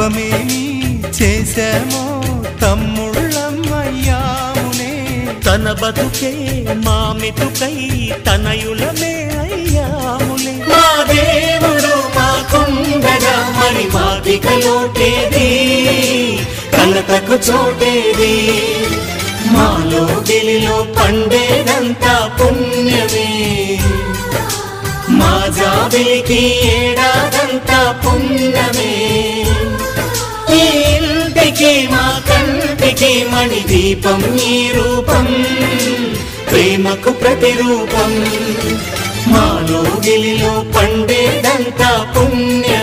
పాపమేమి చేశామో తమ్ముళ్ళమయ్యాములే తన బతుకే మా మెతుకై తనయులమే అయ్యాములే మా దేవుడు మాకుండగా మరి మాదిక లోటేది కలతకు చోటేది మాలో గిలిలో పండేదంతా పుణ్యమే మా జాబిలికి ఏడాదంతా పుణ్యమే ఈ ఇంటికి మా కంటికి మణి దీపం ఈ రూపం ప్రేమకు ప్రతిరూపం మాలో గిలిలో పండేదంతా పుణ్యం